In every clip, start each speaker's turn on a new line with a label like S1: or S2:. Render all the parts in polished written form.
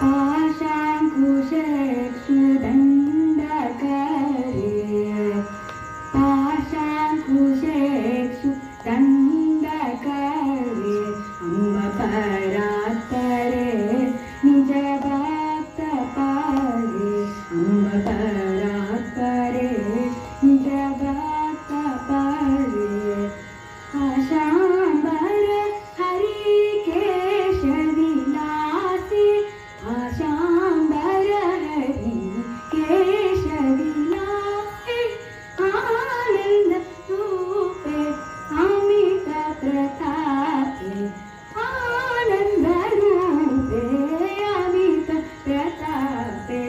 S1: पाशाङ्कुशेक्षुदण्डकरे पाशाङ्कुशेक्षु दण्डकरे अम्बपरात्परे निजभक्तपरे अम्बपरात्परे निजभक्तपरे आशाम्बर हरिकेशविलासी आशाम्बर हरिकेशविलासी आनन्द रूपे अमित प्रतापे आनन्द रूपे अमित प्रतापे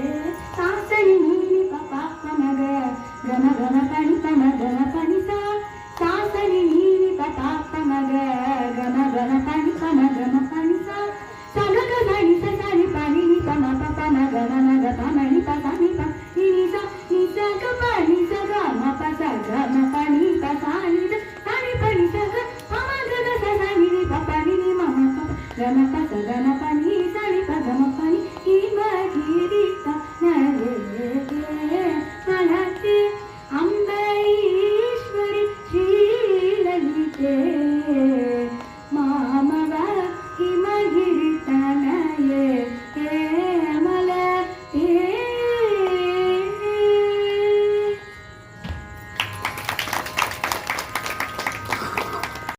S1: सासनि नीनि पपा मग गम गम पनि पम गम पनि सा सासनि नीनि पपा मग गम गम पनि पम गम पनि सा सा ग ग नि सा सा नि पा नि पम पप म ग म ग प म नि प सा नि प नि सा ग प नि सा ग म प सा ग म प नि प सा नि सा नि प नि सा ग म ग ग सा सा नि प प नि म म प ग म प सा ग म प नि